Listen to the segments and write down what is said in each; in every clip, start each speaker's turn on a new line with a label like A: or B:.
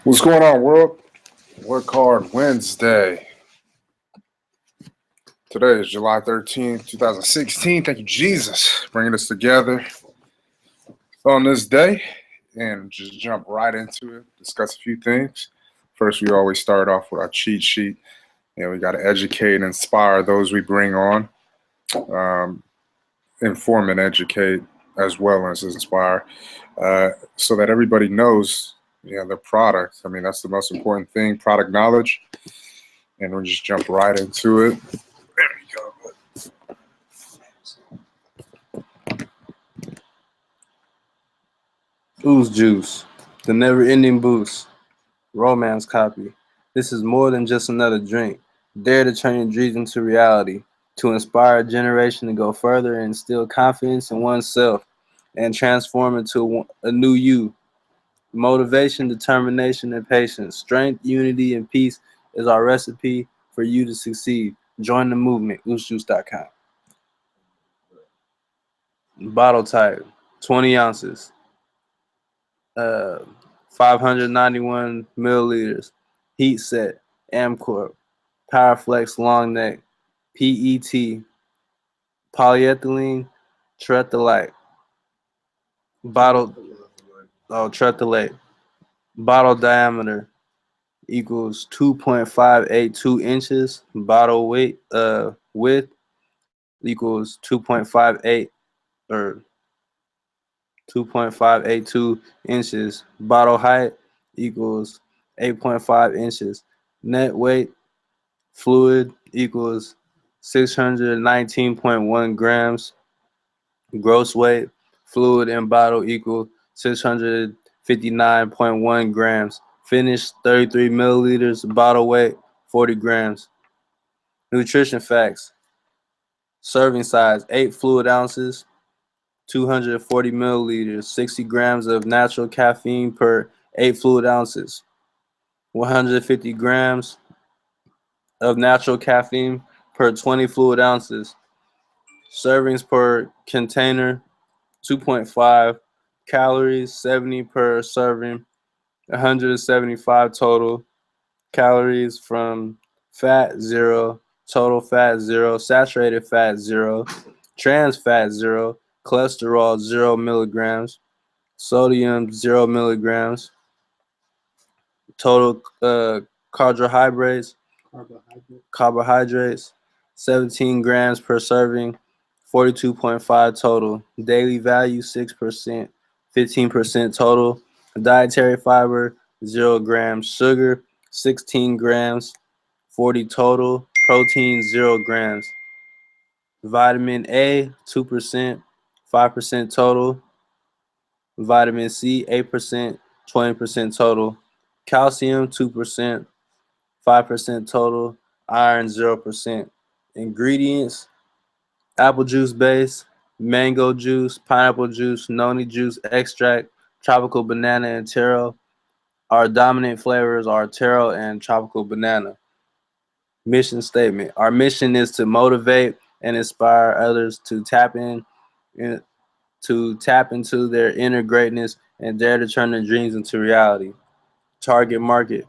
A: What's going on, world? Work Hard Wednesday. Today is July 13th, 2016. Thank you, Jesus, bringing us together on this day and just jump right into it, discuss a few things. First, we always start off with our cheat sheet. We got to educate and inspire those we bring on, inform and educate as well as inspire, so that everybody knows the product. I mean, that's the most important thing, product knowledge. And we'll just jump right into it. There we
B: go. Ooze Juice, the never-ending boost. Romance copy. This is more than just another drink. Dare to turn your dreams into reality, to inspire a generation to go further and instill confidence in oneself and transform into a new you. Motivation, determination, and patience. Strength, unity, and peace is our recipe for you to succeed. Join the movement, oozejuice.com. Bottle type, 20 ounces. 591 milliliters. Heat set, Amcor, Powerflex long neck, PET, polyethylene, terephthalate. Terephthalate. Bottle diameter equals 2.582 inches. Bottle weight width equals 2.58 or 2.582 inches. Bottle height equals 8.5 inches. Net weight fluid equals 619.1 grams. Gross weight fluid in bottle equals 659.1 grams. Finished 33 milliliters. Bottle weight 40 grams. Nutrition facts. Serving size 8 fluid ounces. 240 milliliters, 60 grams of natural caffeine per 8 fluid ounces, 150 grams of natural caffeine per 20 fluid ounces. Servings per container, 2.5 calories, 70 per serving, 175 total calories from fat 0, total fat 0, saturated fat 0, trans fat 0, cholesterol 0 milligrams, sodium 0 milligrams, total carbohydrates 17 grams per serving, 42.5 total. Daily value 6%, 15% total. Dietary fiber 0 grams. Sugar 16 grams, 40 total. Protein 0 grams. Vitamin A 2%, 5% total. Vitamin C 8%, 20% total. Calcium 2%, 5% total. Iron 0%. Ingredients: apple juice base, mango juice, pineapple juice, noni juice extract, tropical banana, and taro. Our dominant flavors are taro and tropical banana. Mission statement: our mission is to motivate and inspire others to tap into their inner greatness and dare to turn their dreams into reality. Target market: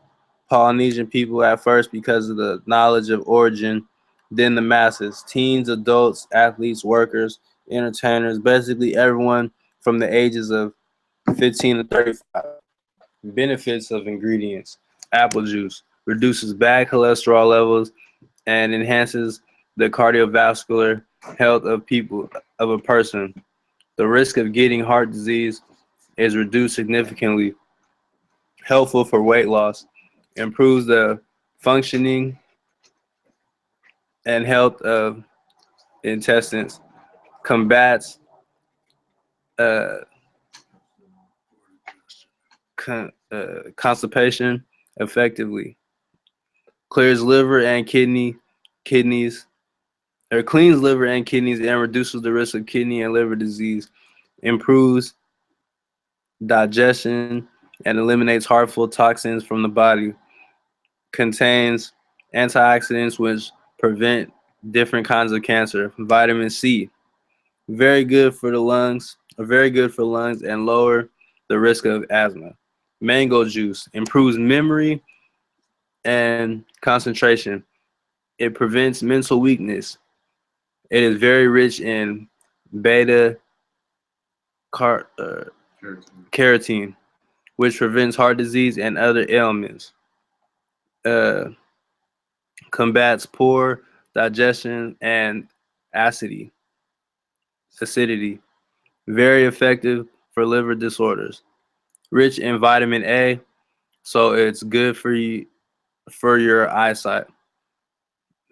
B: Polynesian people at first because of the knowledge of origin, then the masses: teens, adults, athletes, workers, entertainers, basically everyone from the ages of 15 to 35. Benefits of ingredients: apple juice reduces bad cholesterol levels and enhances the cardiovascular health of a person. The risk of getting heart disease is reduced significantly. Helpful for weight loss. Improves the functioning and health of intestines. Combats constipation effectively. Clears liver and kidneys, or cleans liver and kidneys and reduces the risk of kidney and liver disease. Improves digestion and eliminates harmful toxins from the body. Contains antioxidants which prevent different kinds of cancer. Vitamin C, very good for lungs and lower the risk of asthma. Mango juice improves memory and concentration. It prevents mental weakness. It is very rich in beta carotene, which prevents heart disease and other ailments. Uh, Combats poor digestion and acidity. Acidity. Very effective for liver disorders. Rich in vitamin A, so it's good for you for your eyesight.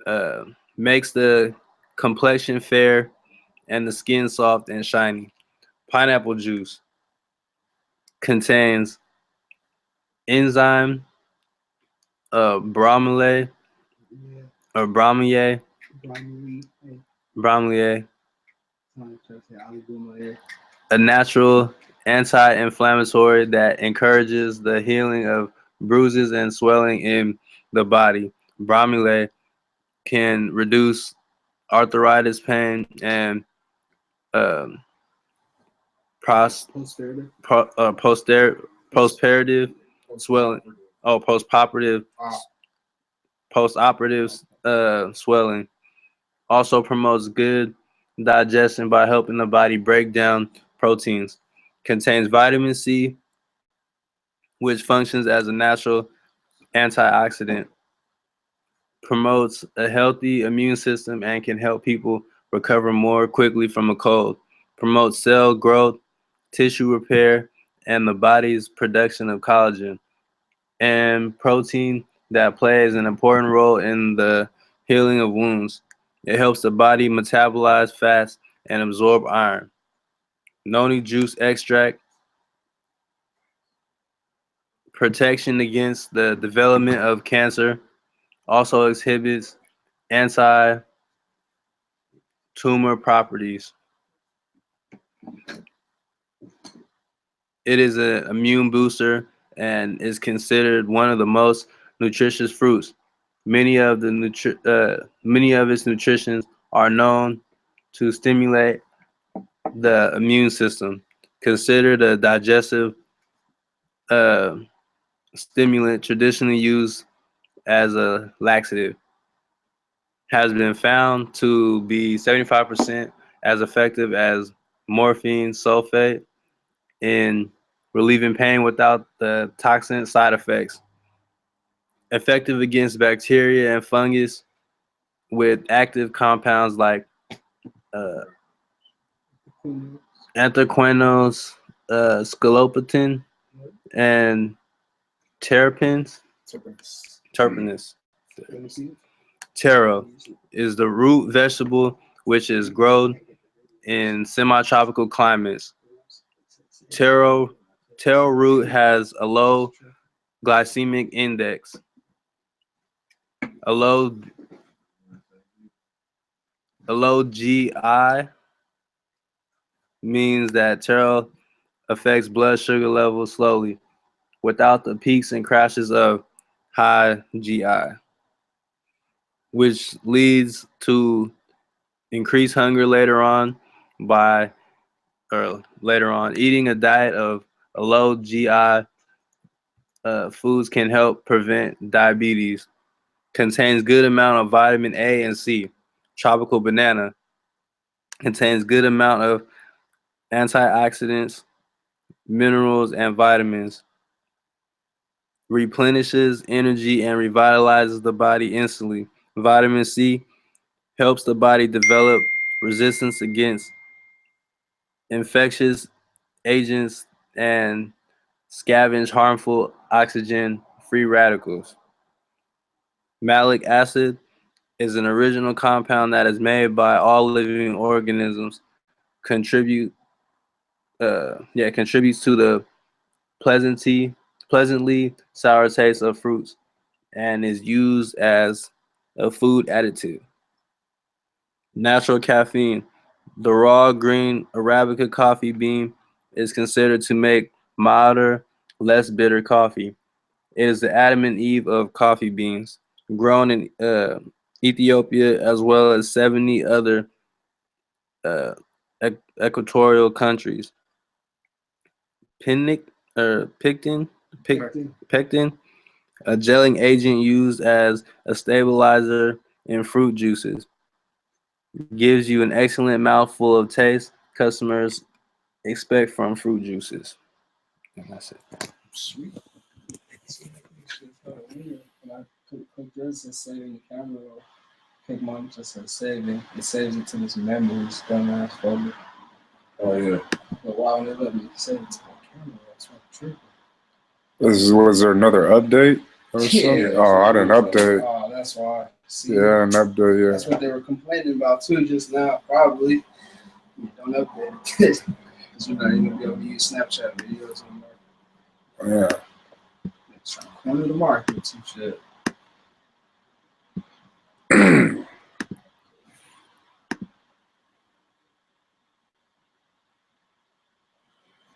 B: Uh, Makes the complexion fair and the skin soft and shiny. Pineapple juice contains enzyme bromelain or bromelain, a natural anti-inflammatory that encourages the healing of bruises and swelling in the body. Bromelain can reduce arthritis pain and um, pros, postoperative swelling. Oh, postoperative swelling. Also promotes good digestion by helping the body break down proteins. Contains vitamin C, which functions as a natural antioxidant. Promotes a healthy immune system and can help people recover more quickly from a cold. Promotes cell growth, tissue repair, and the body's production of collagen and protein that plays an important role in the healing of wounds. It helps the body metabolize fats and absorb iron. Noni juice extract, protection against the development of cancer, also exhibits anti tumor properties. It is an immune booster and is considered one of the most nutritious fruits. Many of its nutritions are known to stimulate the immune system. Considered a digestive uh, stimulant traditionally used as a laxative. Has been found to be 75% as effective as morphine sulfate in relieving pain without the toxin side effects. Effective against bacteria and fungus with active compounds like uh, anthraquinose, scolopin, and terpenes. Terpenes. Taro is the root vegetable which is grown in semi-tropical climates. Taro Taro root has a low glycemic index. A low GI means that taro affects blood sugar levels slowly without the peaks and crashes of high GI, which leads to increased hunger by later on. Eating a diet of a low GI foods can help prevent diabetes. Contains good amount of vitamin A and C. Tropical banana contains good amount of antioxidants, minerals, and vitamins. Replenishes energy and revitalizes the body instantly. Vitamin C helps the body develop resistance against infectious agents and scavenge harmful oxygen free radicals. Malic acid is an original compound that is made by all living organisms. Contribute, contributes to the pleasantly sour taste of fruits and is used as a food additive. Natural caffeine. The raw green Arabica coffee bean is considered to make milder, less bitter coffee. It is the Adam and Eve of coffee beans, grown in Ethiopia as well as 70 other uh, equatorial countries. Picton Pectin, a gelling agent used as a stabilizer in fruit juices. Gives you an excellent mouthful of taste customers expect from fruit juices. And that's it.
C: Sweet. When I click this, it's saving the camera roll. Click mine just says saving. It saves it to this memories, dumbass folder.
A: Oh yeah.
C: But why would it let me save it to my camera? That's what I'm tripping.
A: Was there another update or something? Oh, I didn't update.
C: Oh, that's why. See,
A: Yeah, an update. Yeah.
C: that's what they were complaining about too just now. Probably. Don't update it because you're not even gonna be able to use Snapchat videos anymore.
A: Yeah.
C: It's trying to corner the market and shit.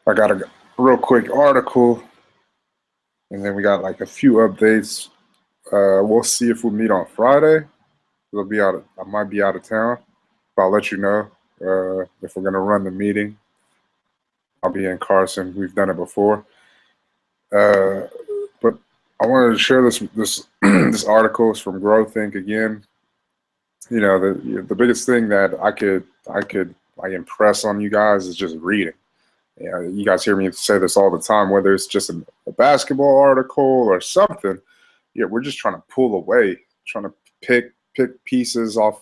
A: I got a real quick article, and then we got like a few updates. We'll see if we meet on Friday. We'll be out. I might be out of town, but I'll let you know if we're gonna run the meeting. I'll be in Carson. We've done it before. But I wanted to share this this article. Is from Growth Inc. again. You know, the biggest thing that I could like impress on you guys is just reading. Yeah, you guys hear me say this all the time, whether it's just a basketball article or something. Yeah, we're just trying to pull away, trying to pick pieces off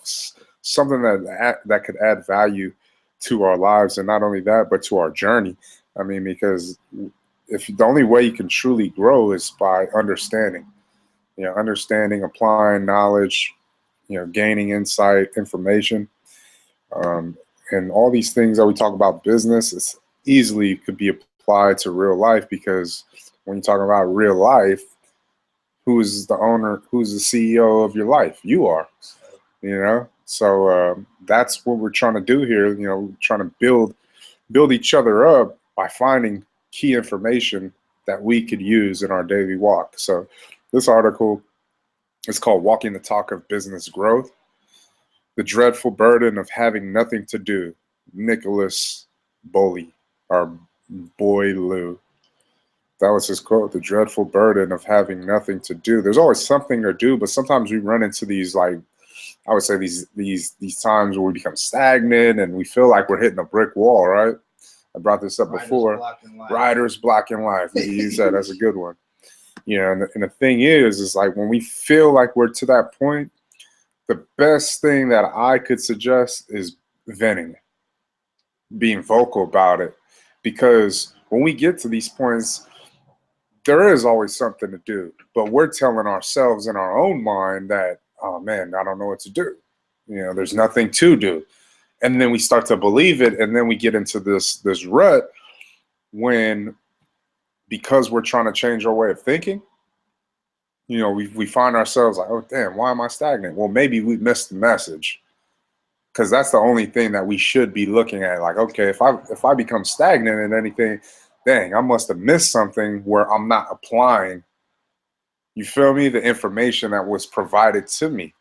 A: something that could add value to our lives, and not only that, but to our journey. I mean, because if the only way you can truly grow is by understanding, understanding, applying knowledge, gaining insight, information, and all these things that we talk about business is easily could be applied to real life, because when you talk about real life, who's the owner, who's the CEO of your life? You are, so that's what we're trying to do here. Trying to build each other up by finding key information that we could use in our daily walk. So this article is called Walking the Talk of Business Growth: The Dreadful Burden of Having Nothing to Do. Nicholas Boley, or Boileau. That was his quote: the dreadful burden of having nothing to do. There's always something to do, but sometimes we run into these, like, I would say these times where we become stagnant and we feel like we're hitting a brick wall, right? I brought this up before. Writer's block in life. You said that's a good one. And the thing is like when we feel like we're to that point, the best thing that I could suggest is venting, being vocal about it. Because when we get to these points, there is always something to do, but we're telling ourselves in our own mind that, oh man, I don't know what to do. There's nothing to do. And then we start to believe it, and then we get into this rut when, because we're trying to change our way of thinking, we find ourselves like, oh damn, why am I stagnant? Well, maybe we missed the message, because that's the only thing that we should be looking at. Like, okay, if I become stagnant in anything, dang, I must have missed something where I'm not applying, you feel me, the information that was provided to me.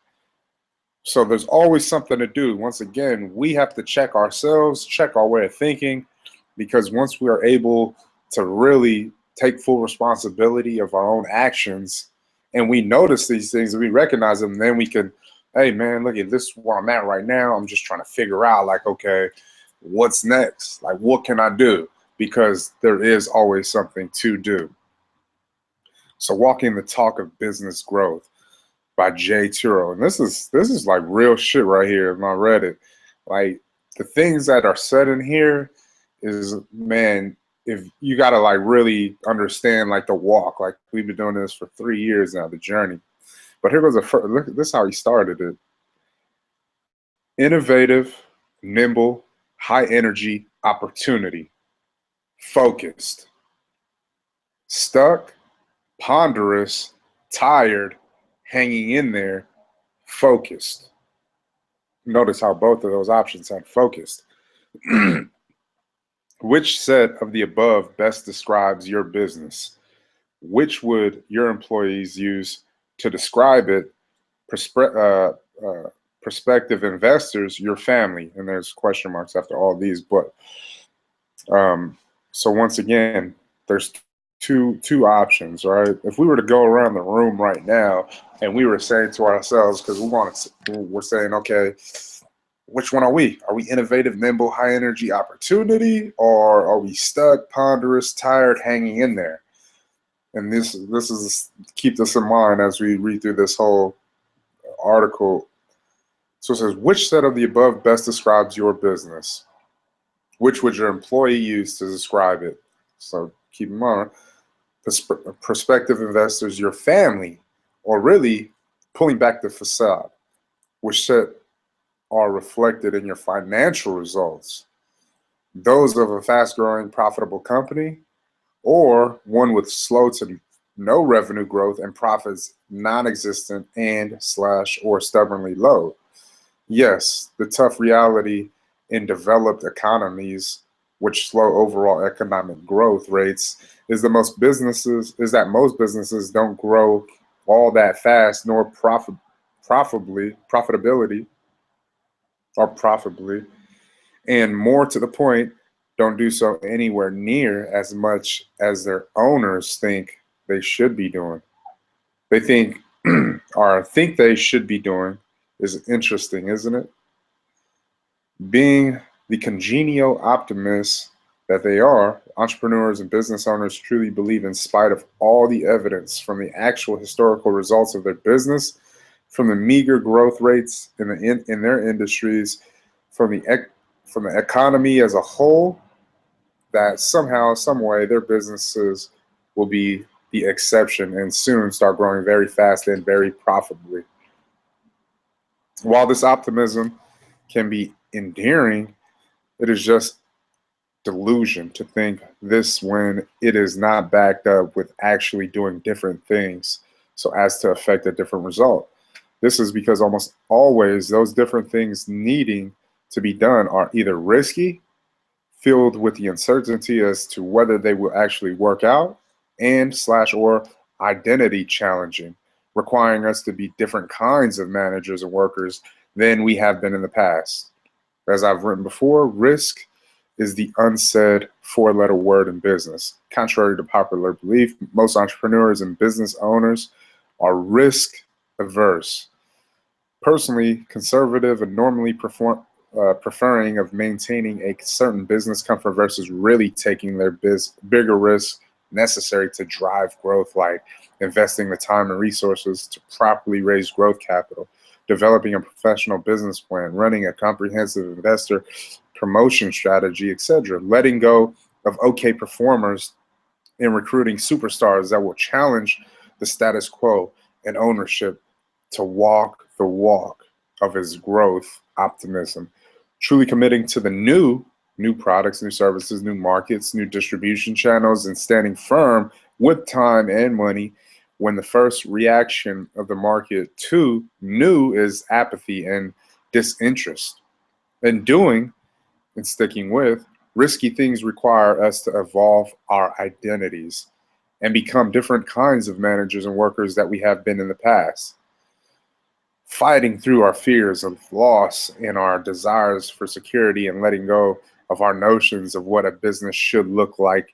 A: So there's always something to do. Once again, we have to check ourselves, check our way of thinking, because once we are able to really take full responsibility of our own actions, and we notice these things and we recognize them, then we can, hey man, look at this, where I'm at right now. I'm just trying to figure out, like, okay, what's next? Like, what can I do? Because there is always something to do. So Walking the Talk of Business Growth by Jay Turo. And this is like real shit right here in my Reddit. Like, the things that are said in here is, man, if you got to like really understand like the walk. Like, we've been doing this for 3 years now, the journey. But here goes look, this is how he started it. Innovative, nimble, high energy, opportunity, focused, stuck, ponderous, tired, hanging in there, focused. Notice how both of those options had focused. Which set of the above best describes your business? Which would your employees use to describe it? Prospective investors, your family, and there's question marks after all these. But so once again, there's two options, right? If we were to go around the room right now and we were saying to ourselves, because we're saying, okay, which one are we? Are we innovative, nimble, high energy opportunity, or are we stuck, ponderous, tired, hanging in there? And this is, keep this in mind as we read through this whole article. So it says, which set of the above best describes your business? Which would your employee use to describe it? So keep in mind, prospective investors, your family, or really pulling back the facade, which set are reflected in your financial results, those of a fast-growing, profitable company, or one with slow to no revenue growth and profits non-existent and/or stubbornly low. Yes, the tough reality in developed economies, which slow overall economic growth rates, is that most businesses don't grow all that fast, nor profitability or profitably, and more to the point, don't do so anywhere near as much as their owners think they should be doing. They think or think they should be doing is interesting, isn't it? Being the congenial optimists that they are, entrepreneurs and business owners truly believe, in spite of all the evidence from the actual historical results of their business, from the meager growth rates in their industries, from the economy as a whole, that somehow, some way, their businesses will be the exception and soon start growing very fast and very profitably. While this optimism can be endearing, it is just delusion to think this when it is not backed up with actually doing different things so as to affect a different result. This is because almost always those different things needing to be done are either risky, filled with the uncertainty as to whether they will actually work out, and/or identity challenging, requiring us to be different kinds of managers and workers than we have been in the past. As I've written before, risk is the unsaid four-letter word in business. Contrary to popular belief, most entrepreneurs and business owners are risk averse. Personally, conservative and normally preferring of maintaining a certain business comfort versus really taking their bigger risks necessary to drive growth, like investing the time and resources to properly raise growth capital, developing a professional business plan, running a comprehensive investor promotion strategy, etc. Letting go of okay performers and recruiting superstars that will challenge the status quo and ownership to walk the walk of his growth optimism, truly committing to the new products, new services, new markets, new distribution channels, and standing firm with time and money when the first reaction of the market to new is apathy and disinterest. And doing and sticking with risky things require us to evolve our identities and become different kinds of managers and workers that we have been in the past. Fighting through our fears of loss and our desires for security and letting go of our notions of what a business should look like,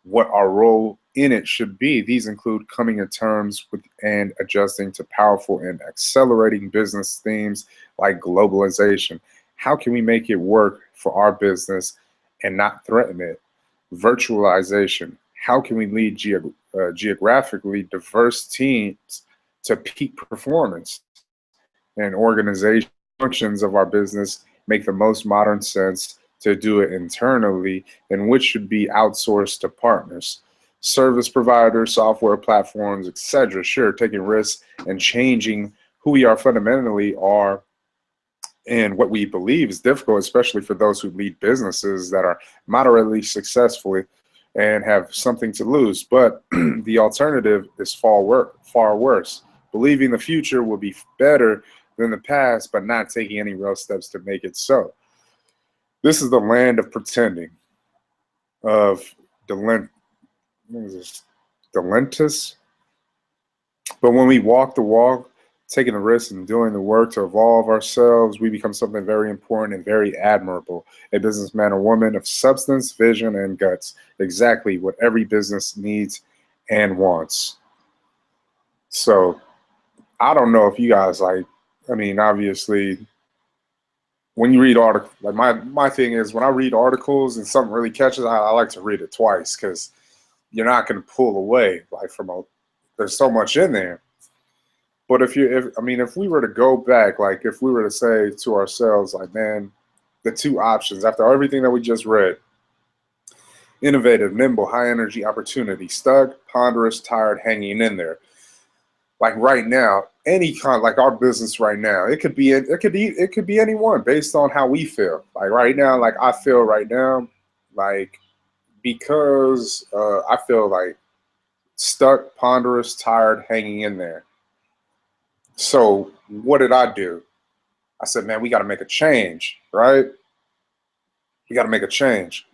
A: what our role in it should be. These include coming to terms with and adjusting to powerful and accelerating business themes like globalization. How can we make it work for our business and not threaten it? Virtualization. How can we lead geographically diverse teams to peak performance? And organization functions of our business make the most modern sense to do it internally, and which should be outsourced to partners, service providers, software platforms, etc. Sure, taking risks and changing who we are fundamentally are and what we believe is difficult, especially for those who lead businesses that are moderately successful and have something to lose. But the alternative is far worse. Believing the future will be better than the past, but not taking any real steps to make it so. This is the land of pretending, of Delentus. But when we walk the walk, taking the risk and doing the work to evolve ourselves, we become something very important and very admirable. A businessman or woman of substance, vision, and guts. Exactly what every business needs and wants. So I don't know if you guys like, I mean, obviously when you read articles, like my thing is when I read articles and something really catches, I like to read it twice because you're not going to pull away like from there's so much in there. But if we were to go back, like if we were to say to ourselves, like, man, the two options after everything that we just read: innovative, nimble, high energy, opportunity, stuck, ponderous, tired, hanging in there. Like right now, any kind, like our business right now, it could be anyone based on how we feel. Like right now, like I feel right now, like because I feel like stuck, ponderous, tired, hanging in there. So what did I do? I said, man, we got to make a change, right? We got to make a change.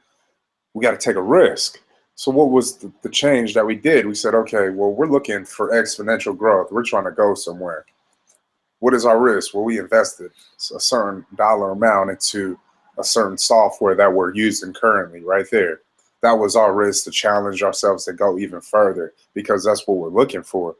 A: We got to take a risk. So what was the change that we did? We said, okay, well, we're looking for exponential growth. We're trying to go somewhere. What is our risk? Well, we invested a certain dollar amount into a certain software that we're using currently right there. That was our risk to challenge ourselves to go even further because that's what we're looking for.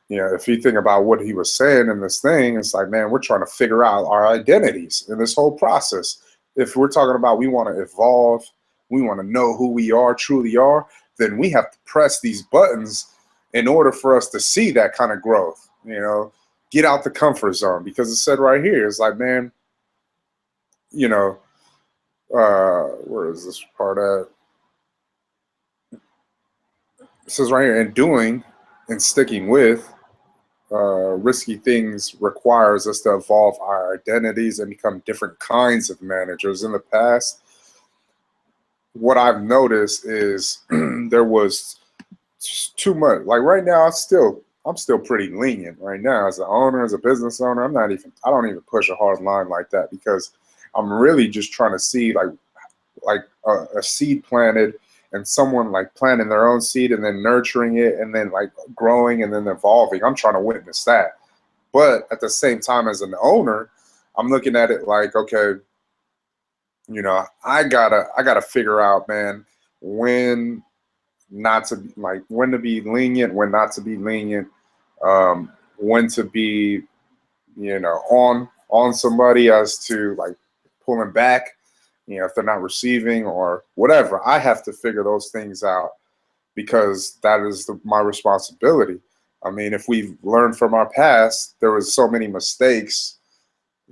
A: You know, if you think about what he was saying in this thing, it's like, man, we're trying to figure out our identities in this whole process. If we're talking about we want to evolve, we want to know who we are, truly are, then we have to press these buttons in order for us to see that kind of growth, you know, get out the comfort zone. Because it said right here, it's like, man, you know, where is this part at? It says right here, and doing and sticking with risky things requires us to evolve our identities and become different kinds of managers. In the past, what I've noticed is there was too much. Like right now, I'm still pretty lenient right now as an owner, as a business owner. I don't even push a hard line like that because I'm really just trying to see like a seed planted and someone like planting their own seed and then nurturing it and then like growing and then evolving. I'm trying to witness that. But at the same time, as an owner, I'm looking at it like, okay, you know, I gotta figure out, man, when not to like when to be lenient, when not to be lenient, when to be, you know, on somebody as to like pulling back, you know, if they're not receiving or whatever. I have to figure those things out because that is my responsibility. I mean, if we've learned from our past, there was so many mistakes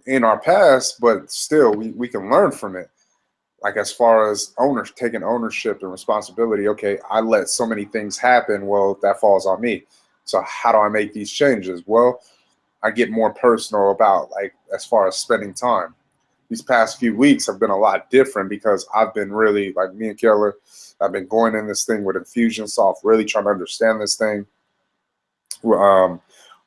A: in our past, but still we can learn from it. Like as far as owners taking ownership and responsibility, okay, I let so many things happen. Well, that falls on me. So how do I make these changes? Well, I get more personal about like as far as spending time. These past few weeks have been a lot different because I've been really like me and Keller, I've been going in this thing with Infusionsoft, really trying to understand this thing.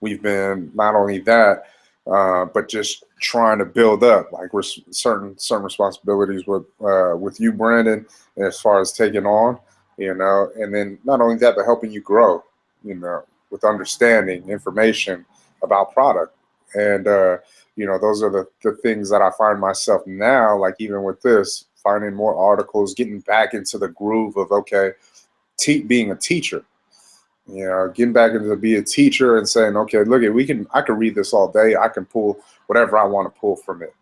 A: We've been not only that, but just trying to build up like we're certain responsibilities with you, Brandon, as far as taking on, you know, and then not only that, but helping you grow, you know, with understanding information about product. And you know, those are the things that I find myself now, like even with this, finding more articles, getting back into the groove of okay, being a teacher. You know, getting back into be a teacher and saying, okay, look, I can read this all day. I can pull whatever I want to pull from it.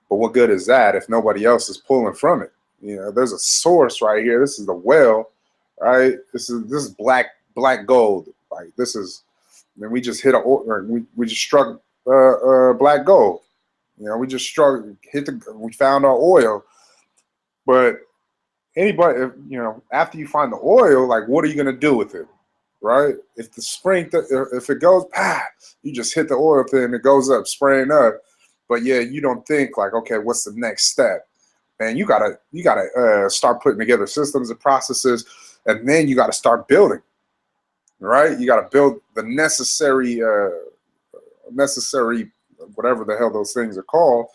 A: But what good is that if nobody else is pulling from it? You know, there's a source right here. This is the well, right? This is black gold. Like this is, and we just hit we just struck black gold. You know, we just we found our oil. But anybody, you know, after you find the oil, like what are you gonna do with it? Right? If the if it goes, you just hit the oil thing and it goes up, spraying up. But yeah, you don't think like, okay, what's the next step? Man, you gotta start putting together systems and processes, and then you gotta start building. Right? You gotta build the necessary whatever the hell those things are called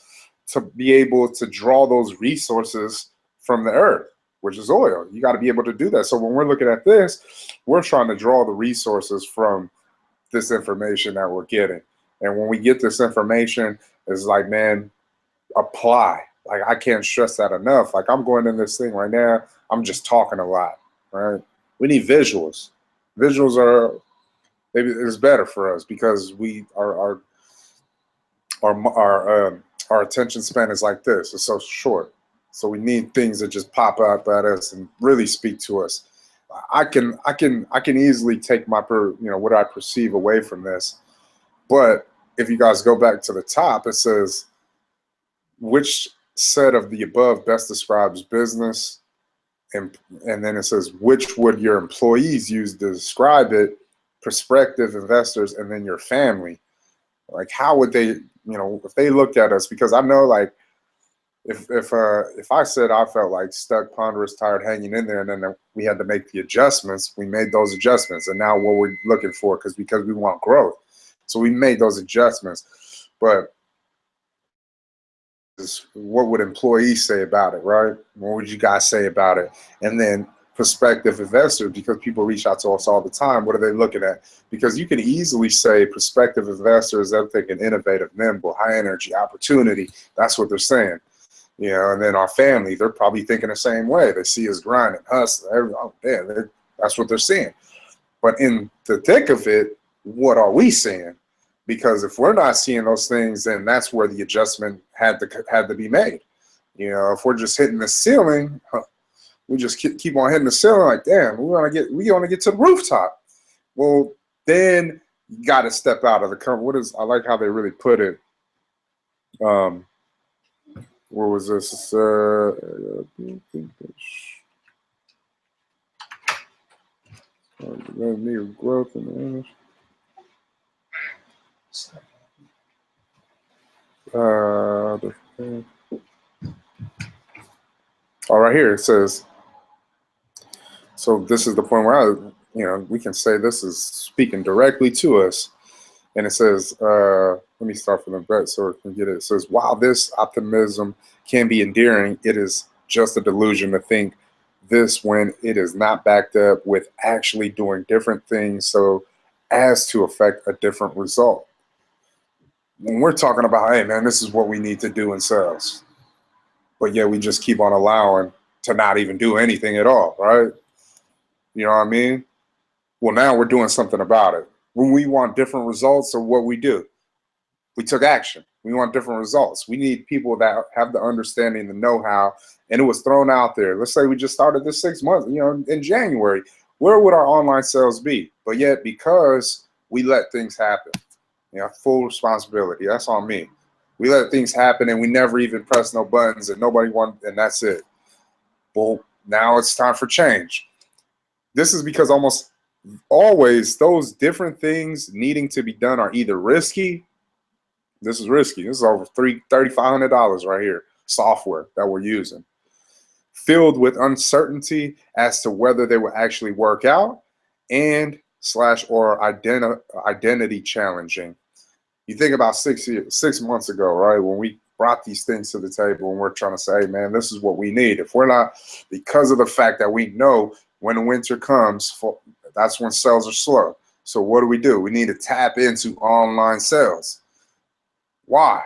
A: to be able to draw those resources from the earth, which is oil. You got to be able to do that. So when we're looking at this, we're trying to draw the resources from this information that we're getting. And when we get this information, it's like, man, apply. Like I can't stress that enough. Like I'm going in this thing right now, I'm just talking a lot, right? We need visuals. Visuals are maybe it's better for us because our attention span is like this. It's so short. So we need things that just pop up at us and really speak to us. I can easily take my what I perceive away from this. But if you guys go back to the top, it says which set of the above best describes business, and then it says which would your employees use to describe it, prospective investors, and then your family. Like how would they, if they looked at us, because I know like if I said I felt like stuck, ponderous, tired, hanging in there, and then we had to make the adjustments, we made those adjustments, and now what we're looking for, because we want growth, so we made those adjustments. But what would employees say about it, right? What would you guys say about it? And then prospective investors, because people reach out to us all the time, what are they looking at? Because you can easily say prospective investors, they're thinking innovative, nimble, high energy, opportunity. That's what they're saying. And then our family, they're probably thinking the same way. They see us grinding, hustling. That's what they're seeing. But in the thick of it, what are we seeing? Because if we're not seeing those things, then that's where the adjustment had to be made. If we're just hitting the ceiling, we just keep on hitting the ceiling like, damn, we want to get to the rooftop. Well, then you got to step out of the comfort. I like how they really put it. What was this? Growth in the image. Right here it says. So this is the point where we can say this is speaking directly to us, and it says, let me start from the back so we can get it. It says, while this optimism can be endearing, it is just a delusion to think this when it is not backed up with actually doing different things so as to affect a different result. When we're talking about, hey man, this is what we need to do in sales, but yet we just keep on allowing to not even do anything at all, right? You know what I mean? Well, now we're doing something about it. When we want different results, so what we do, we took action. We want different results. We need people that have the understanding, the know-how, and it was thrown out there. Let's say we just started this 6 months, in January. Where would our online sales be? But yet, because we let things happen, full responsibility. That's on me. We let things happen, and we never even press no buttons, and nobody wanted, and that's it. Well, now it's time for change. This is because almost always those different things needing to be done are either risky. This is risky. This is over $3,500 right here, software that we're using. Filled with uncertainty as to whether they will actually work out and or identity challenging. You think about 6 months ago, right, when we brought these things to the table and we're trying to say, hey, man, this is what we need. If we're not, because of the fact that we know when the winter comes, that's when sales are slow. So what do? We need to tap into online sales. Why?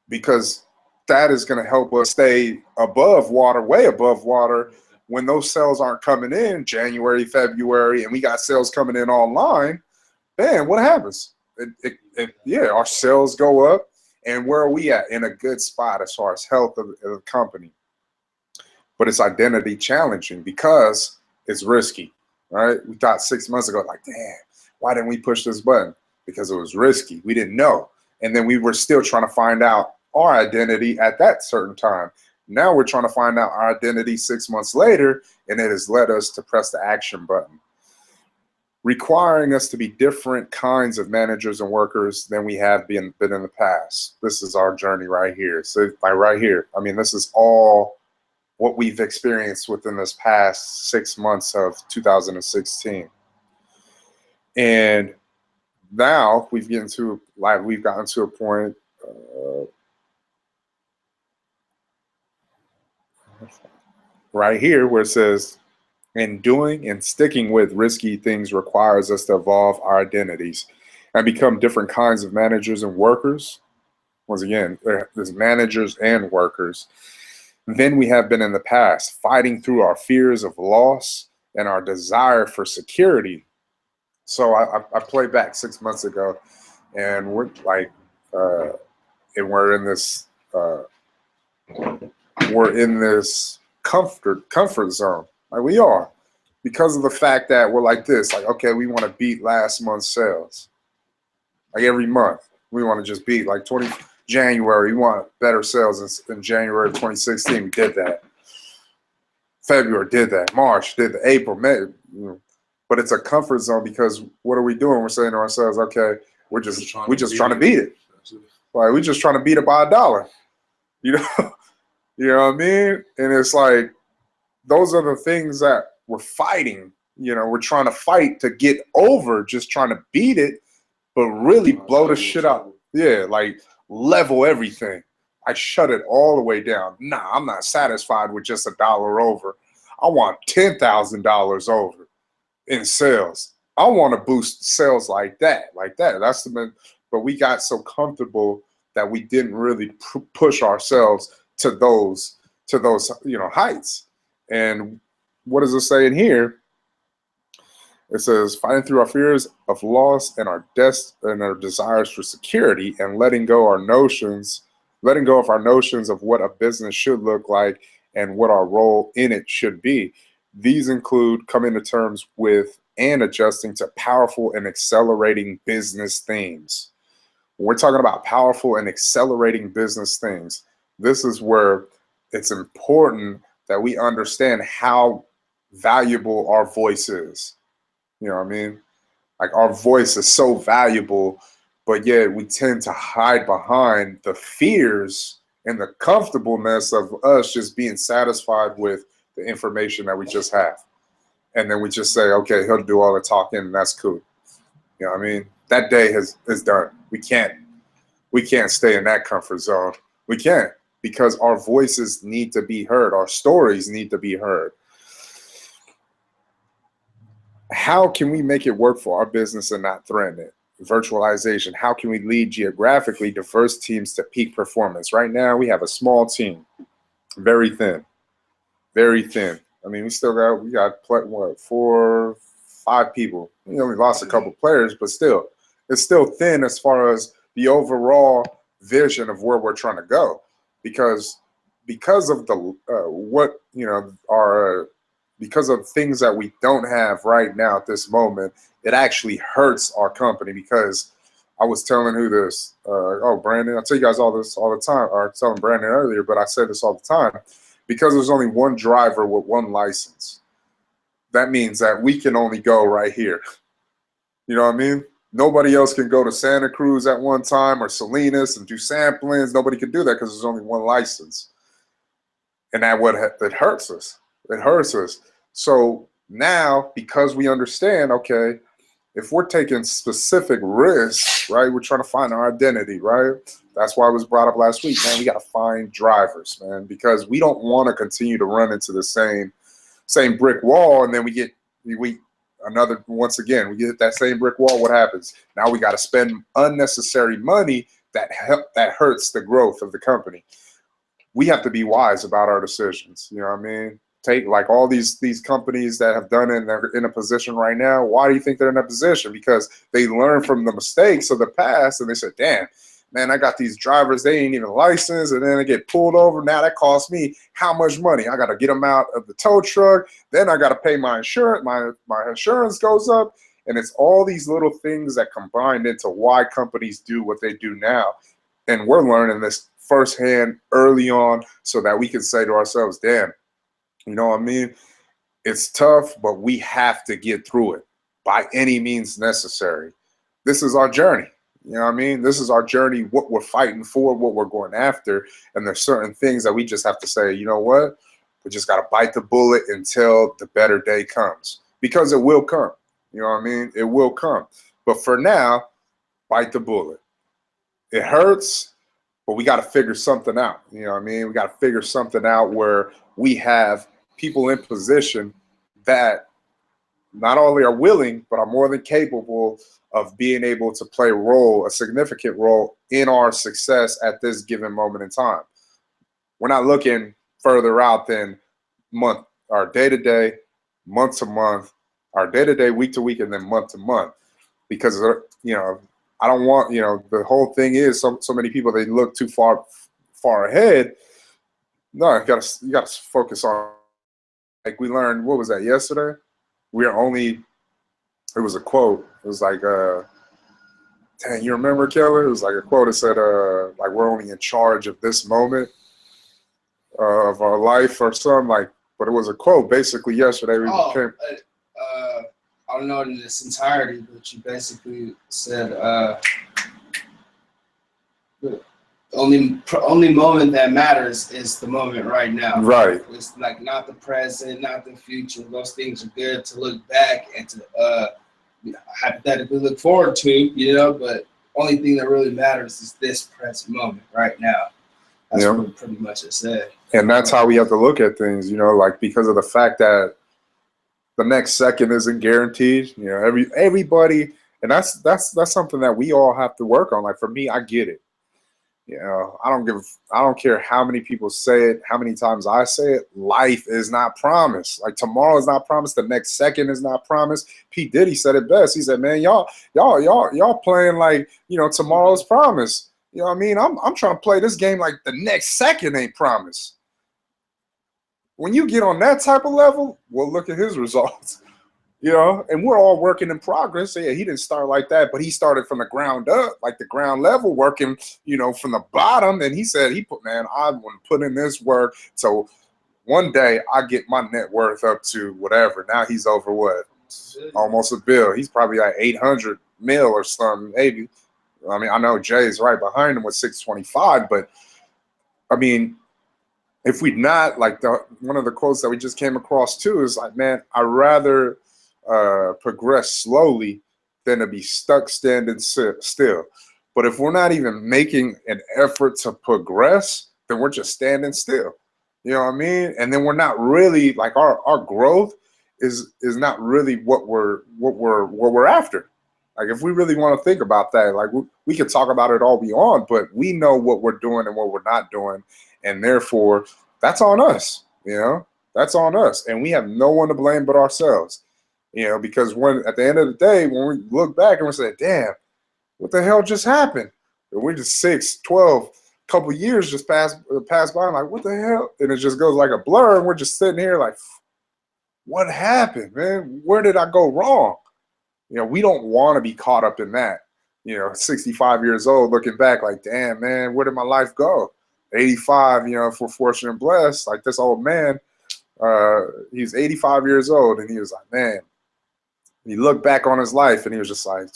A: Because that is going to help us stay above water, way above water, when those sales aren't coming in January, February, and we got sales coming in online. Man, what happens? Our sales go up. And where are we at? In a good spot as far as health of the company. But it's identity challenging because it's risky, right? We thought 6 months ago, like, damn, why didn't we push this button? Because it was risky. We didn't know. And then we were still trying to find out our identity at that certain time. Now we're trying to find out our identity 6 months later, and it has led us to press the action button, requiring us to be different kinds of managers and workers than we have been in the past. This is our journey right here. So right here, this is all what we've experienced within this past 6 months of 2016. And now we've gotten to a point right here where it says, and doing and sticking with risky things requires us to evolve our identities and become different kinds of managers and workers. Once again, there's managers and workers than we have been in the past, fighting through our fears of loss and our desire for security. So I played back 6 months ago, and we're like, and we're in this comfort zone. Like we are, because of the fact that we're like this. Like, okay, we want to beat last month's sales. Like every month, we want to just beat like January. We want better sales in January of 2016. We did that. February did that. March did that. April, May. But it's a comfort zone because what are we doing? We're saying to ourselves, okay, we're just trying to beat it. Like we're just trying to beat it by $1. You know, you know what I mean? And it's like those are the things that we're fighting. You know, we're trying to fight to get over just trying to beat it, but really blow the shit out. Yeah, like level everything. I shut it all the way down. Nah, I'm not satisfied with just $1 over. I want $10,000 over in sales. I want to boost sales like that. That's but we got so comfortable that we didn't really push ourselves to those heights. And what does it say in here? It says fighting through our fears of loss and our desires for security, and letting go of our notions of what a business should look like and what our role in it should be. These include coming to terms with and adjusting to powerful and accelerating business themes. When we're talking about powerful and accelerating business things, this is where it's important that we understand how valuable our voice is. You know what I mean? Like our voice is so valuable, but yet we tend to hide behind the fears and the comfortableness of us just being satisfied with the information that we just have. And then we just say, okay, he'll do all the talking and that's cool. You know what I mean? That day is done. We can't stay in that comfort zone. We can't, because our voices need to be heard. Our stories need to be heard. How can we make it work for our business and not threaten it? Virtualization. How can we lead geographically diverse teams to peak performance? Right now, we have a small team, very thin, very thin. I mean, we got what, 4, 5 people. We only lost a couple players, but still, it's still thin as far as the overall vision of where we're trying to go, because of the because of things that we don't have right now at this moment, it actually hurts our company. Because I was telling Brandon, I tell you guys all this all the time, or telling Brandon earlier, but I say this all the time, because there's only one driver with one license. That means that we can only go right here. You know what I mean? Nobody else can go to Santa Cruz at one time or Salinas and do samplings. Nobody can do that because there's only one license. And it hurts us. It hurts us. So now, because we understand, okay, if we're taking specific risks, right, we're trying to find our identity, right? That's why it was brought up last week, man. We got to find drivers, man, because we don't want to continue to run into the same brick wall, and then we get that same brick wall. What happens? Now we got to spend unnecessary money that hurts the growth of the company. We have to be wise about our decisions. You know what I mean? Take like all these companies that have done it and they're in a position right now. Why do you think they're in a position? Because they learned from the mistakes of the past, and they said, damn, man, I got these drivers, they ain't even licensed, and then they get pulled over. Now that costs me how much money? I got to get them out of the tow truck. Then I got to pay my insurance. My insurance goes up. And it's all these little things that combined into why companies do what they do now. And we're learning this firsthand early on so that we can say to ourselves, damn, you know what I mean? It's tough, but we have to get through it by any means necessary. This is our journey. You know what I mean? This is our journey, what we're fighting for, what we're going after. And there's certain things that we just have to say, you know what? We just got to bite the bullet until the better day comes, because it will come. You know what I mean? It will come. But for now, bite the bullet. It hurts, but we got to figure something out. You know what I mean? We got to figure something out where we have people in position that not only are willing, but are more than capable of being able to play a significant role in our success at this given moment in time. We're not looking further out than our day-to-day, month to month, our day-to-day, week to week, and then month to month. because you know, I don't want, you know, the whole thing is so many people, they look too far ahead. No, you gotta focus on, like we learned, what was that, yesterday? We are only, it was a quote. It was like, dang, you remember, Keller? It was like a quote that said, like, we're only in charge of this moment of our life or something, like, but it was a quote basically yesterday.
C: I don't know in its entirety, but you basically said the only moment that matters is the moment right now.
A: Right.
C: It's like not the present, not the future. Those things are good to look back and to hypothetically look forward to, you know, but only thing that really matters is this present moment right now. That's what pretty much it said.
A: And that's how we have to look at things, you know, like, because of the fact that the next second isn't guaranteed, you know, everybody, and that's something that we all have to work on. Like, for me, I get it. You know, I don't care how many people say it, how many times I say it. Life is not promised. Like, tomorrow is not promised. The next second is not promised. P. Diddy said it best. He said, man, y'all playing like, you know, tomorrow's promised. You know what I mean? I'm trying to play this game like the next second ain't promised. When you get on that type of level, well, look at his results. You know, and we're all working in progress. So yeah, he didn't start like that, but he started from the ground up, like the ground level, working, you know, from the bottom. And he said, man, I want to put in this work. So one day I get my net worth up to whatever. Now he's over what? Almost $1 billion. He's probably like 800 mil or something, maybe. I mean, I know Jay's right behind him with 625, but I mean, if we not, like, one of the quotes that we just came across too is like, man, I'd rather progress slowly than to be stuck standing still. But if we're not even making an effort to progress, then we're just standing still. You know what I mean? And then we're not really, like, our growth is not really what we're after. Like, if we really want to think about that, like, we can talk about it all we want, but we know what we're doing and what we're not doing, and therefore that's on us. You know, that's on us, and we have no one to blame but ourselves. You know, because when at the end of the day, when we look back and we say, damn, what the hell just happened? And we're just 6, 12, couple years just passed by. I'm like, what the hell? And it just goes like a blur, and we're just sitting here like, what happened, man? Where did I go wrong? You know, we don't want to be caught up in that. You know, 65 years old, looking back like, damn, man, where did my life go? 85, you know, if we're fortunate and blessed, like this old man, he's 85 years old, and he was like, man, he looked back on his life, and he was just like,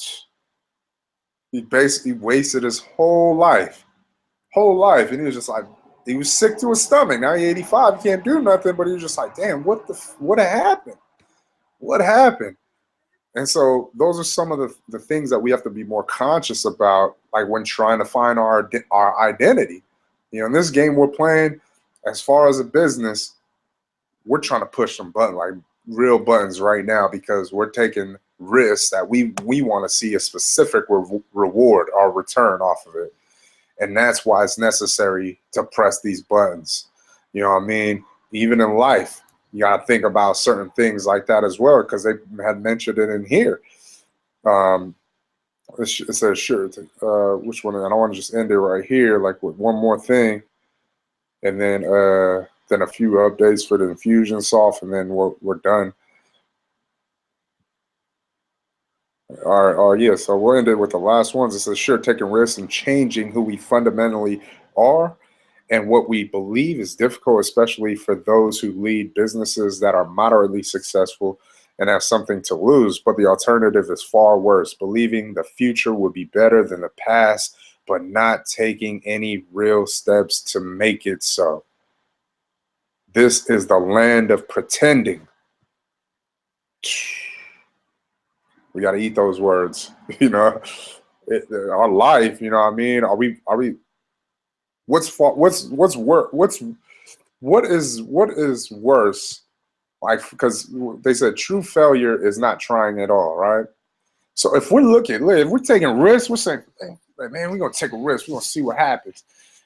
A: he basically wasted his whole life. And he was just like, he was sick to his stomach. Now he's 85, he can't do nothing, but he was just like, damn, what happened? What happened? And so those are some of the things that we have to be more conscious about, like when trying to find our identity. You know, in this game we're playing, as far as a business, we're trying to push some buttons, like real buttons right now, because we're taking risks that we want to see a specific reward or return off of it. And that's why it's necessary to press these buttons. You know what I mean? Even in life, you got to think about certain things like that as well, because they had mentioned it in here. It says, sure, which one? And I want to just end it right here, like with one more thing, and then a few updates for the Infusionsoft, and then we're done. All right, yeah, so we'll end it with the last ones. It says, sure, taking risks and changing who we fundamentally are and what we believe is difficult, especially for those who lead businesses that are moderately successful and have something to lose. But the alternative is far worse, believing the future would be better than the past, but not taking any real steps to make it so. This is the land of pretending. We got to eat those words, you know. Our life, you know what I mean? Are we? What is worse? Like, because they said true failure is not trying at all, right? So if we're taking risks, we're saying, man, we're gonna take a risk. We're gonna see what happens,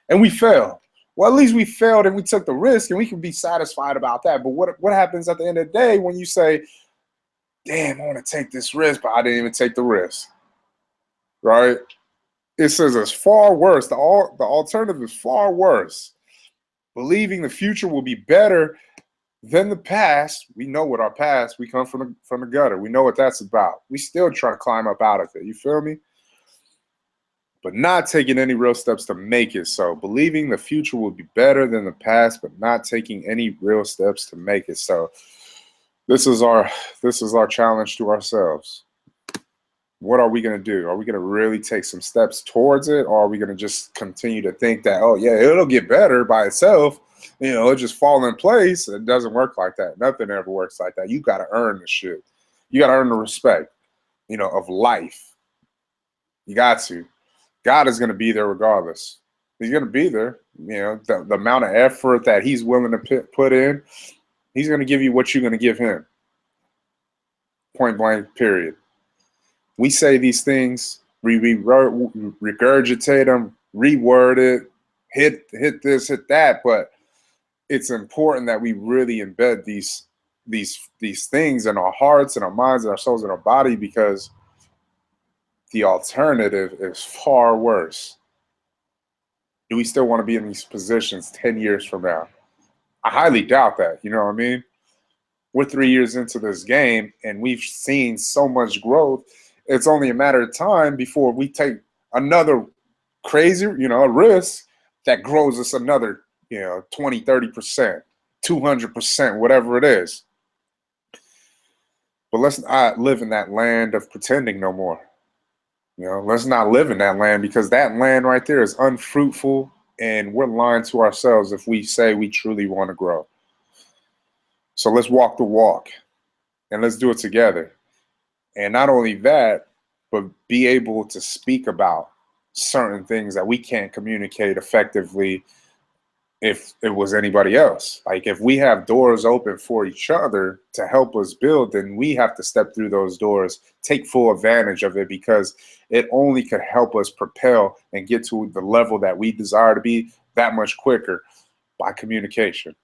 A: and we fail. Well, at least we failed and we took the risk, and we can be satisfied about that. But what happens at the end of the day when you say, damn, I want to take this risk, but I didn't even take the risk? right? It says it's far worse. The alternative is far worse. Believing the future will be better than the past. We know what our past. We come from the gutter. We know what that's about. We still try to climb up out of it. You feel me? But not taking any real steps to make it so. Believing the future will be better than the past, but not taking any real steps to make it so. This is our challenge to ourselves. What are we going to do? Are we going to really take some steps towards it, or are we going to just continue to think that, oh yeah, it'll get better by itself, it'll just fall in place? It doesn't work like that. Nothing ever works like that. You got to earn the shit. You got to earn the respect, of life. You got to. God is going to be there regardless. He's going to be there. The amount of effort that he's willing to put in, he's going to give you what you're going to give him. Point blank, period. We say these things, we regurgitate them, reword it, hit this, hit that, but it's important that we really embed these things in our hearts and our minds and our souls and our body, because the alternative is far worse. Do we still want to be in these positions 10 years from now? I highly doubt that, you know what I mean? We're 3 years into this game and we've seen so much growth. It's only a matter of time before we take another crazy, a risk that grows us another, 20, 30%, 200%, whatever it is. But let's not live in that land of pretending no more. Let's not live in that land, because that land right there is unfruitful, and we're lying to ourselves if we say we truly want to grow. So let's walk the walk, and let's do it together. And not only that, but be able to speak about certain things that we can't communicate effectively if it was anybody else. Like if we have doors open for each other to help us build, then we have to step through those doors, take full advantage of it, because it only could help us propel and get to the level that we desire to be that much quicker by communication.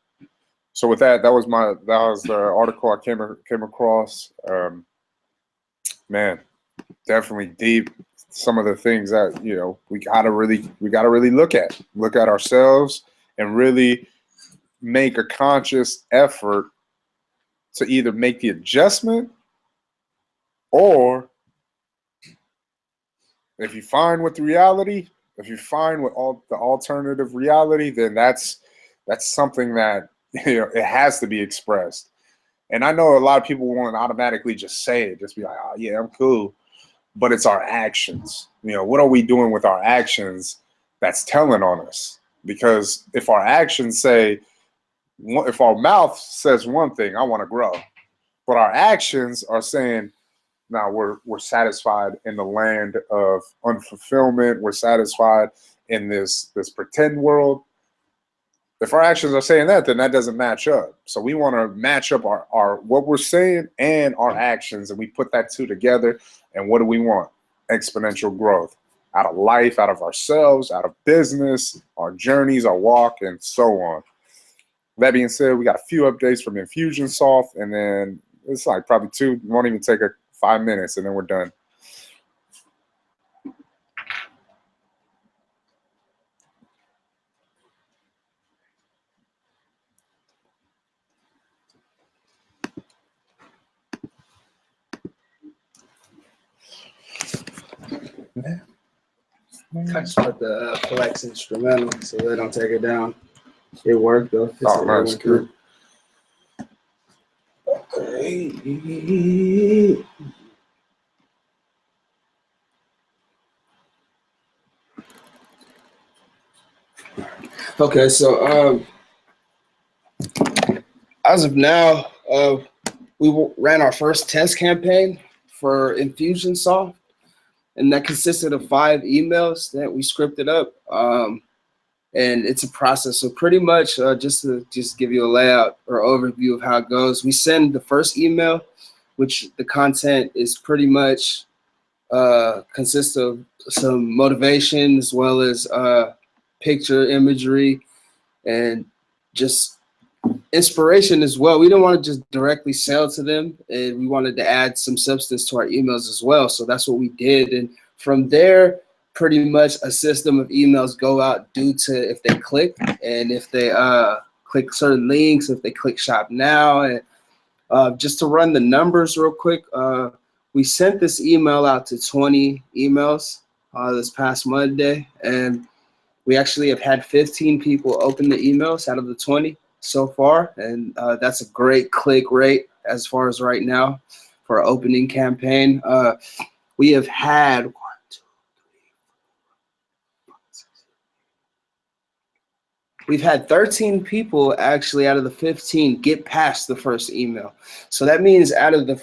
A: So with that, that was the article I came across. Man, definitely deep. Some of the things that we gotta really look at ourselves and really make a conscious effort to either make the adjustment, or if you find with the reality, if you find with all the alternative reality, then that's something that it has to be expressed. And I know a lot of people want to automatically just say it, just be like, oh yeah, I'm cool. But it's our actions. What are we doing with our actions that's telling on us? Because if our actions say, if our mouth says one thing, I want to grow, but our actions are saying, now we're satisfied in the land of unfulfillment, we're satisfied in this pretend world. If our actions are saying that, then that doesn't match up. So we want to match up our what we're saying and our actions, and we put that two together. And what do we want? Exponential growth out of life, out of ourselves, out of business, our journeys, our walk, and so on. That being said, we got a few updates from Infusionsoft, and then it's like probably two, won't even take 5 minutes, and then we're done.
C: I just put the flex instrumental so they don't take it down. It worked though.
A: Oh, nice, good.
C: Okay. Okay, so as of now, we ran our first test campaign for Infusionsoft, and that consisted of 5 emails that we scripted up, and it's a process. So pretty much, just to give you a layout or overview of how it goes, we send the first email, which the content is pretty much consists of some motivation as well as picture imagery and just inspiration as well. We didn't want to just directly sell to them, and we wanted to add some substance to our emails as well. So that's what we did. And From there, pretty much a system of emails go out due to if they click and if they click certain links, if they click shop now. And just to run the numbers real quick, we sent this email out to 20 emails this past Monday, and we actually have had 15 people open the emails out of the 20 so far, and that's a great click rate as far as right now for our opening campaign. We have had we've had 13 people actually out of the 15 get past the first email. So that means out of the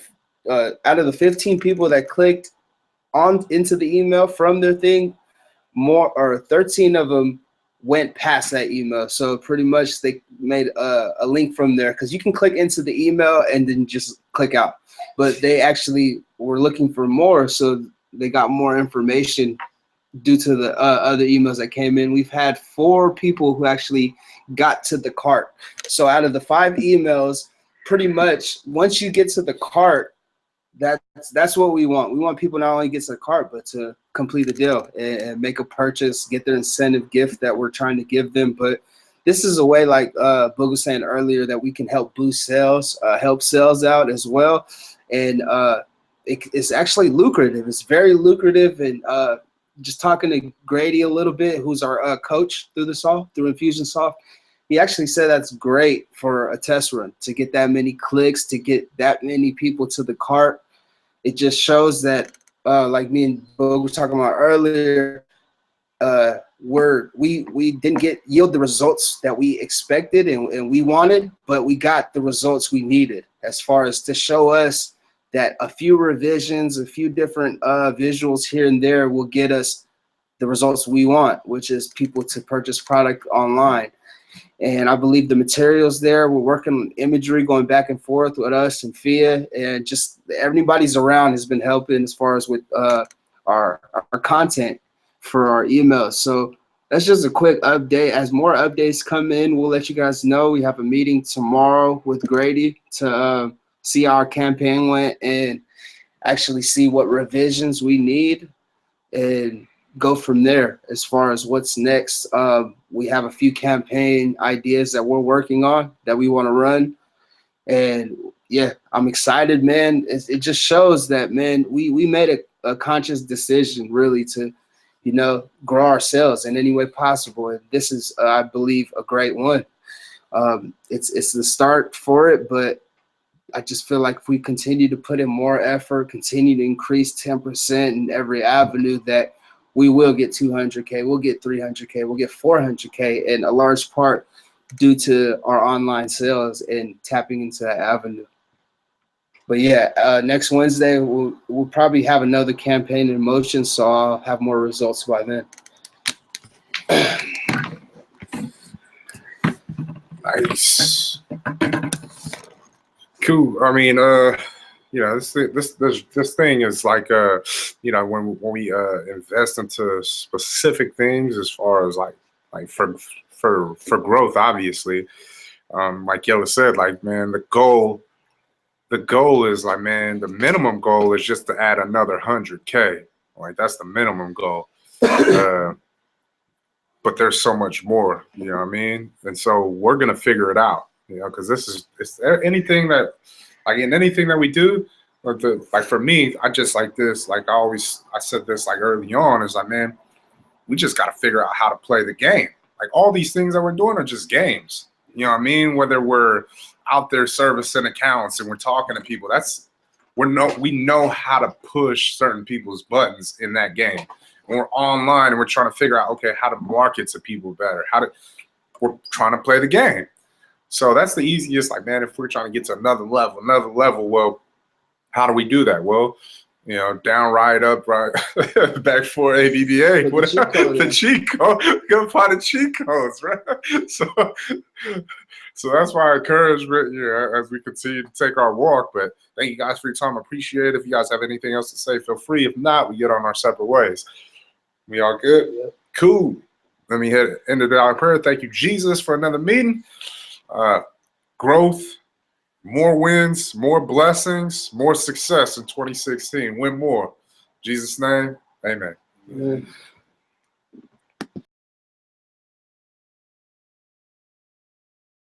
C: 15 people that clicked on into the email from their thing, 13 of them went past that email. So pretty much they made a link from there, because you can click into the email and then just click out. But they actually were looking for more, so they got more information due to the other emails that came in. We've had 4 people who actually got to the cart. So out of the 5 emails, pretty much once you get to the cart, that's what we want. We want people not only get to the cart, but to complete the deal and make a purchase, get their incentive gift that we're trying to give them. But this is a way, like Boog was saying earlier, that we can help boost sales, help sales out as well. And it's actually lucrative. It's very lucrative. And just talking to Grady a little bit, who's our coach through Infusionsoft, he actually said that's great for a test run, to get that many clicks, to get that many people to the cart. It just shows that, like me and Boog were talking about earlier, we didn't yield the results that we expected and we wanted, but we got the results we needed, as far as to show us that a few revisions, a few different visuals here and there will get us the results we want, which is people to purchase product online. And I believe the materials there, we're working on imagery, going back and forth with us and Fia, and just everybody's around has been helping as far as with our content for our emails. So that's just a quick update. As more updates come in, we'll let you guys know. We have a meeting tomorrow with Grady to see how our campaign went and actually see what revisions we need and go from there as far as what's next. We have a few campaign ideas that we're working on that we want to run. And yeah, I'm excited, man. It just shows that, man, we made a conscious decision really to, grow our sales in any way possible. And this is, I believe, a great one. It's the start for it, but I just feel like if we continue to put in more effort, continue to increase 10% in every avenue, that we will get 200K, we'll get 300K, we'll get 400K, and a large part due to our online sales and tapping into that avenue. But yeah, next Wednesday, we'll probably have another campaign in motion, so I'll have more results by then.
A: Nice. Cool. I mean, this thing is like, when we invest into specific things, as far as like for growth, obviously, like Yella said, like, man, the goal is like, man, the minimum goal is just to add another 100K. Like, that's the minimum goal. But there's so much more, you know what I mean? And so we're gonna figure it out, because it's anything that, like, in anything that we do, like for me, I just like this, like I said this like early on, is like, man, we just got to figure out how to play the game. Like, all these things that we're doing are just games. You know what I mean? Whether we're out there servicing accounts and we're talking to people, we know how to push certain people's buttons in that game. When we're online and we're trying to figure out, okay, how to market to people better, we're trying to play the game. So that's the easiest, like, man, if we're trying to get to another level, well, how do we do that? Well, down, right, up, right, back, four, ABBA, whatever, the cheat code. We're going to find the cheat codes, right? So that's why I encourage, as we continue to take our walk. But thank you guys for your time. I appreciate it. If you guys have anything else to say, feel free. If not, we get on our separate ways. We all good? Yeah. Cool. Let me end it out in prayer. Thank you, Jesus, for another meeting. Growth, more wins, more blessings, more success in 2016. Win more. In Jesus' name, Amen.
B: Amen.